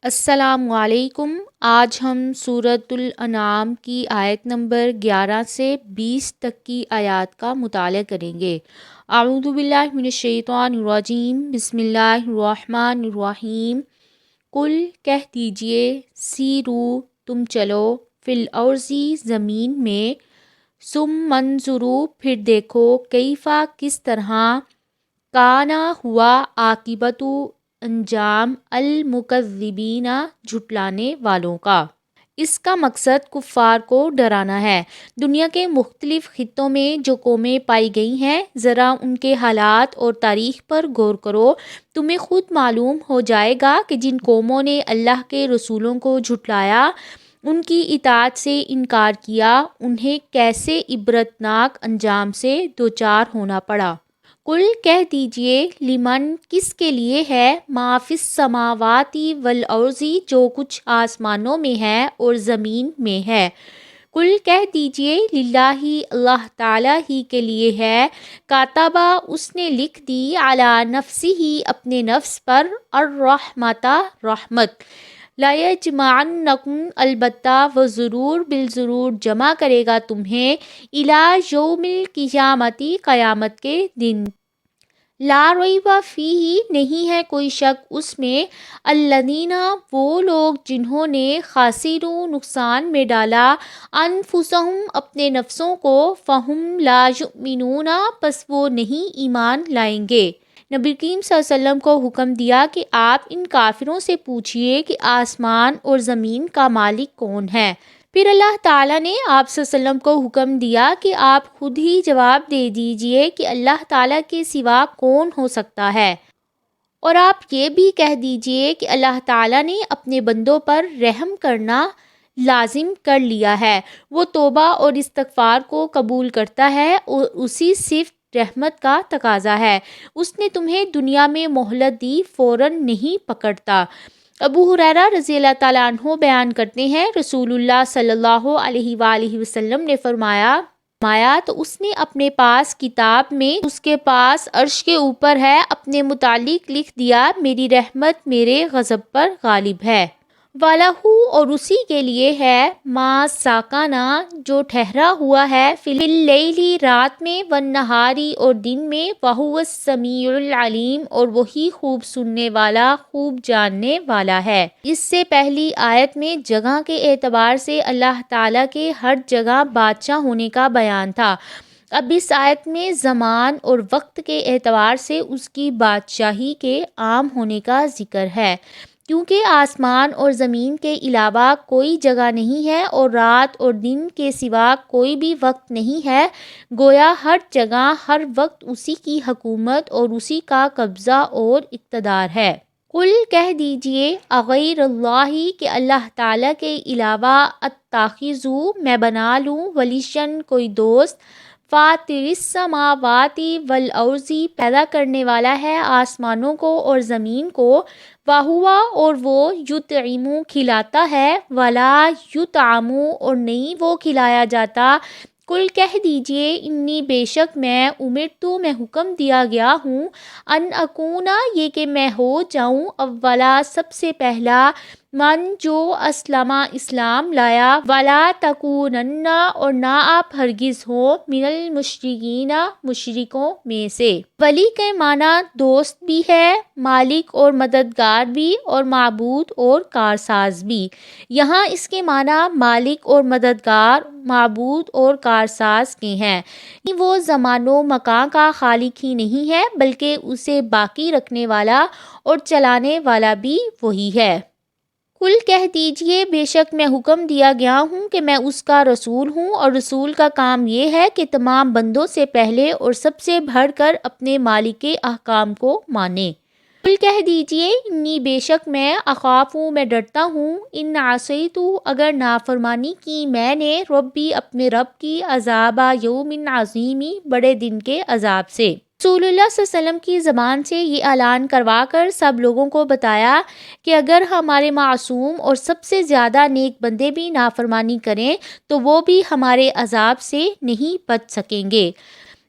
السلام علیکم۔ آج ہم سورۃ الانعام کی آیت نمبر 11 سے 20 تک کی آیات کا مطالعہ کریں گے۔ اعوذ باللہ من الشیطان الرجیم، بسم اللہ الرحمن الرحیم۔ قل کہہ دیجئے، سیرو تم چلو، فی الارض زمین میں، ثم انظروا پھر دیکھو، کیفا کس طرح، کانا ہوا، عاقبت انجام، المکذبین جھٹلانے والوں کا۔ اس کا مقصد کفار کو ڈرانا ہے۔ دنیا کے مختلف خطوں میں جو قومیں پائی گئی ہیں، ذرا ان کے حالات اور تاریخ پر غور کرو، تمہیں خود معلوم ہو جائے گا کہ جن قوموں نے اللہ کے رسولوں کو جھٹلایا، ان کی اطاعت سے انکار کیا، انہیں کیسے عبرتناک انجام سے دوچار ہونا پڑا۔ قل کہہ دیجئے، لمن کس کے لیے ہے، ما فی السماوات والارض جو کچھ آسمانوں میں ہے اور زمین میں ہے۔ قل کہہ دیجئے، للہ اللہ تعالیٰ ہی کے لیے ہے، کاتبہ اس نے لکھ دی، علی نفسہ اپنے نفس پر، الرحمۃ رحمت، لیجمعنکم البتہ وہ ضرور بالضرور جمع کرے گا تمہیں، الی یوم القیامت قیامت کے دن، لا ریب فیہ نہیں ہے کوئی شک اس میں، الذین وہ لوگ جنہوں نے خاسروا نقصان میں ڈالا، انفسہم اپنے نفسوں کو، فہم لا یؤمنون پس وہ نہیں ایمان لائیں گے۔ نبی کریم صلی اللہ علیہ وسلم کو حکم دیا کہ آپ ان کافروں سے پوچھئے کہ آسمان اور زمین کا مالک کون ہے۔ پھر اللہ تعالیٰ نے آپ صلی اللہ علیہ وسلم کو حکم دیا کہ آپ خود ہی جواب دے دیجئے کہ اللہ تعالیٰ کے سوا کون ہو سکتا ہے، اور آپ یہ بھی کہہ دیجئے کہ اللہ تعالیٰ نے اپنے بندوں پر رحم کرنا لازم کر لیا ہے، وہ توبہ اور استغفار کو قبول کرتا ہے اور اسی صرف رحمت کا تقاضا ہے، اس نے تمہیں دنیا میں مہلت دی، فوراً نہیں پکڑتا۔ ابو ہریرہ رضی اللہ تعالیٰ عنہ بیان کرتے ہیں، رسول اللہ صلی اللہ علیہ وآلہ وسلم نے فرمایا تو اس نے اپنے پاس کتاب میں اس کے پاس عرش کے اوپر ہے اپنے متعلق لکھ دیا، میری رحمت میرے غضب پر غالب ہے۔ وَلَهُ اور اسی کے لیے ہے، ما ساکنا جو ٹھہرا ہوا ہے، فی اللیل رات میں، والنہار اور دن میں، وَهُوَ السمیع العلیم اور وہی خوب سننے والا، خوب جاننے والا ہے۔ اس سے پہلی آیت میں جگہ کے اعتبار سے اللہ تعالیٰ کے ہر جگہ بادشاہ ہونے کا بیان تھا، اب اس آیت میں زمان اور وقت کے اعتبار سے اس کی بادشاہی کے عام ہونے کا ذکر ہے، کیونکہ آسمان اور زمین کے علاوہ کوئی جگہ نہیں ہے اور رات اور دن کے سوا کوئی بھی وقت نہیں ہے، گویا ہر جگہ ہر وقت اسی کی حکومت اور اسی کا قبضہ اور اقتدار ہے۔ قل کہہ دیجئے، اغیر اللہ کہ اللہ تعالیٰ کے علاوہ، اتخذ میں بنا لوں، ولیًا کوئی دوست، فاطر السماوات والارض پیدا کرنے والا ہے آسمانوں کو اور زمین کو، وہو اور وہ، یطعم کھلاتا ہے، ولا یطعم اور نہیں وہ کھلایا جاتا۔ قل کہہ دیجئے، انی بے شک میں، امرت میں حکم دیا گیا ہوں، ان اکون یہ کہ میں ہو جاؤں، اولا سب سے پہلا، من جو اسلم اسلام لایا، ولا تکونن اور نہ آپ ہرگز ہو، من المشرکین مشرکوں میں سے۔ ولی کے معنی دوست بھی ہے، مالک اور مددگار بھی، اور معبود اور کارساز بھی۔ یہاں اس کے معنی مالک اور مددگار، معبود اور کارساز کے ہیں، وہ زمان و مکان کا خالق ہی نہیں ہے بلکہ اسے باقی رکھنے والا اور چلانے والا بھی وہی ہے۔ قل کہہ دیجئے، بے شک میں حکم دیا گیا ہوں کہ میں اس کا رسول ہوں، اور رسول کا کام یہ ہے کہ تمام بندوں سے پہلے اور سب سے بڑھ کر اپنے مالک کے احکام کو مانے۔ قل کہہ دیجئے، انی بے شک میں، اخاف میں ڈرتا ہوں، ان عصیت اگر نافرمانی کی میں نے، ربی اپنے رب کی، عذاب یوم عظیم بڑے دن کے عذاب سے۔ رسول اللہ صلی اللہ علیہ وسلم کی زبان سے یہ اعلان کروا کر سب لوگوں کو بتایا کہ اگر ہمارے معصوم اور سب سے زیادہ نیک بندے بھی نافرمانی کریں تو وہ بھی ہمارے عذاب سے نہیں بچ سکیں گے۔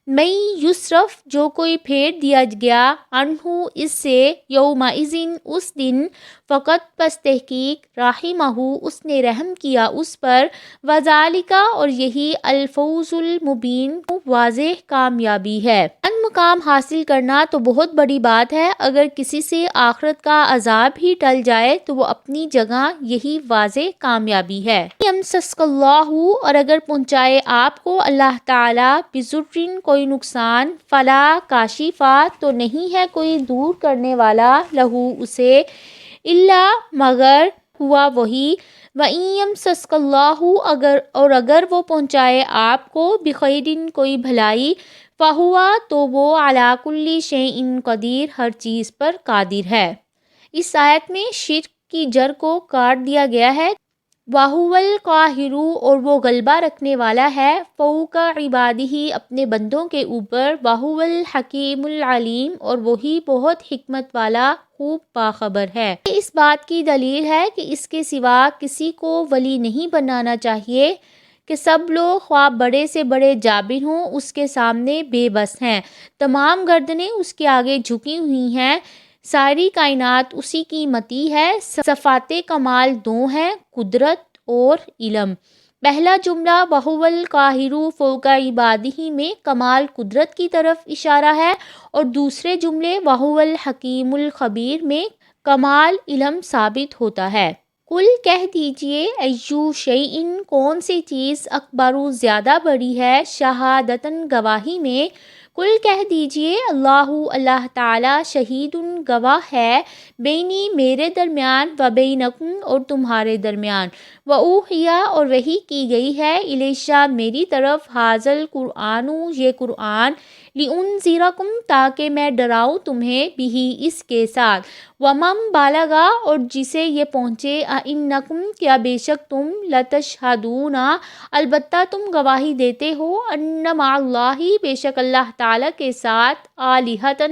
میں یصرف جو کوئی پھیر دیا گیا عنہ اس سے یومئذ اس دن فقط پس تحقیق رحمہ اس نے رحم کیا اس پر وذالک اور یہی الفوز المبین واضح کامیابی ہے۔ ان مقام حاصل کرنا تو بہت بڑی بات ہے، اگر کسی سے آخرت کا عذاب ہی ٹل جائے تو وہ اپنی جگہ یہی واضح کامیابی ہے۔ یمسسک اللہ اور اگر پہنچائے آپ کو اللہ تعالیٰ بضرٍ کوئی نقصان فلا کاشفا تو نہیں ہے کوئی دور کرنے والا لہو اسے الا مگر ہوا وہی وَإِن يَمْسَسْكَ اللَّهُ اگر وہ پہنچائے آپ کو بخیرٍ کوئی بھلائی فَهُوَ تو وہ عَلَى كُلِّ شَيْءٍ قدیر ہر چیز پر قادر ہے۔ اس آیت میں شرک کی جڑ کو کاٹ دیا گیا ہے۔ وَهُوَ الْقَاهِرُ اور وہ غلبہ رکھنے والا ہے فوق عبادہ اپنے بندوں کے اوپر وَهُوَ الْحَكِيمُ الْعَلِيمُ اور وہی بہت حکمت والا خوب باخبر ہے۔ یہ اس بات کی دلیل ہے کہ اس کے سوا کسی کو ولی نہیں بنانا چاہیے کہ سب لوگ خواہ بڑے سے بڑے جابر ہوں اس کے سامنے بے بس ہیں، تمام گردنیں اس کے آگے جھکی ہوئی ہیں، ساری کائنات اسی کی مطیع ہے۔ صفات کمال دو ہیں، قدرت اور علم۔ پہلا جملہ وَهُوَ الْقَاهِرُ فَوْقَ عِبَادِهِ میں کمال قدرت کی طرف اشارہ ہے اور دوسرے جملے وَهُوَ الْحَكِيمُ الْخَبِيرُ میں کمال علم ثابت ہوتا ہے۔ قل کہہ دیجئے ایو شیئن کون سی چیز اکبر زیادہ بڑی ہے شہادتاً گواہی میں، قل کہہ دیجئے اللہ تعالی شہید گواہ ہے بینی میرے درمیان و بینکم اور تمہارے درمیان وأوحی اور وحی کی گئی ہے الیہ میری طرف ھذل قرآن یہ قرآن لانذرکم تاکہ میں ڈراؤں تمہیں بہ اس کے ساتھ ومن بالغا اور جسے یہ پہنچے انکم کیا بے شک تم لتشہدون البتہ تم گواہی دیتے ہو ان مع اللہ بے شک اللہ تعالی کے ساتھ آلہۃ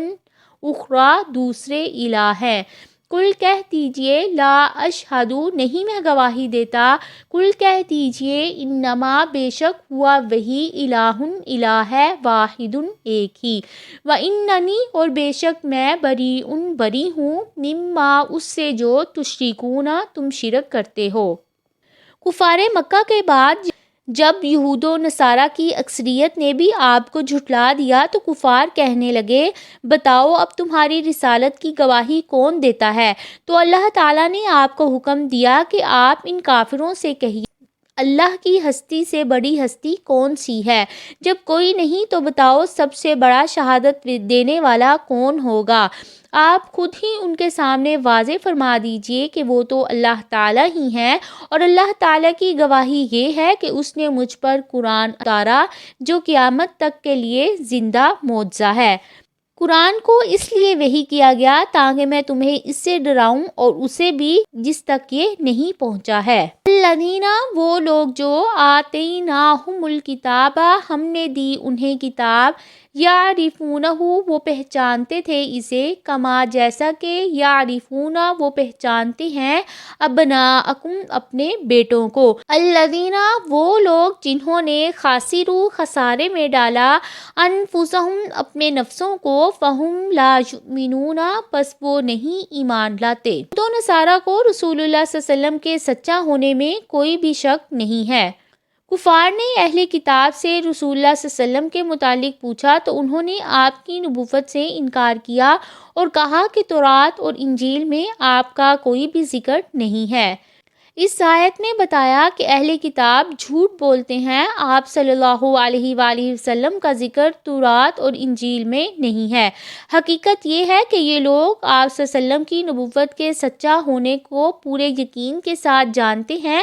اخری دوسرے الہ ہیں۔ قل کہہ دیجئے لا اشہد نہیں میں گواہی دیتا، قل کہہ دیجئے انما بے شک ہوا وہی الہ الہ ہے واحد ایک ہی واننی اور بے شک میں بری ہوں مما اس سے جو تشرکون تم شرک کرتے ہو۔ کفار مکہ کے بعد جب یہود و نصارہ کی اکثریت نے بھی آپ کو جھٹلا دیا تو کفار کہنے لگے بتاؤ اب تمہاری رسالت کی گواہی کون دیتا ہے؟ تو اللہ تعالیٰ نے آپ کو حکم دیا کہ آپ ان کافروں سے کہیے اللہ کی ہستی سے بڑی ہستی کون سی ہے؟ جب کوئی نہیں تو بتاؤ سب سے بڑا شہادت دینے والا کون ہوگا؟ آپ خود ہی ان کے سامنے واضح فرما دیجئے کہ وہ تو اللہ تعالیٰ ہی ہیں اور اللہ تعالیٰ کی گواہی یہ ہے کہ اس نے مجھ پر قرآن اتارا جو قیامت تک کے لیے زندہ معجزہ ہے۔ قرآن کو اس لیے وحی کیا گیا تاکہ میں تمہیں اس سے ڈراؤں اور اسے بھی جس تک یہ نہیں پہنچا ہے۔ الذین وہ لوگ جو آتیناہم الکتاب ہم نے دی انہیں کتاب یعرفونہ وہ پہچانتے تھے اسے کما جیسا کہ یعرفون وہ پہچانتے ہیں ابناءکم اپنے بیٹوں کو۔ الذین وہ لوگ جنہوں نے خاسروا خسارے میں ڈالا انفسہم اپنے نفسوں کو فہم لا یؤمنون پس وہ نہیں ایمان لاتے۔ تو نصارہ کو رسول اللہ صلی اللہ علیہ وسلم کے سچا ہونے میں کوئی بھی شک نہیں ہے۔ کفار نے اہل کتاب سے رسول اللہ صلی اللہ علیہ وسلم کے متعلق پوچھا تو انہوں نے آپ کی نبوت سے انکار کیا اور کہا کہ تورات اور انجیل میں آپ کا کوئی بھی ذکر نہیں ہے۔ اس آیت میں بتایا کہ اہل کتاب جھوٹ بولتے ہیں، آپ صلی اللہ علیہ وآلہ وسلم کا ذکر تورات اور انجیل میں نہیں ہے۔ حقیقت یہ ہے کہ یہ لوگ آپ صلی اللہ علیہ وسلم کی نبوت کے سچا ہونے کو پورے یقین کے ساتھ جانتے ہیں،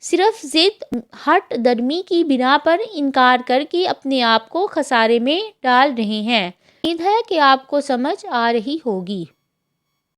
صرف ضد ہٹ درمی کی بنا پر انکار کر کے اپنے آپ کو خسارے میں ڈال رہے ہیں۔ امید ہے کہ آپ کو سمجھ آ رہی ہوگی۔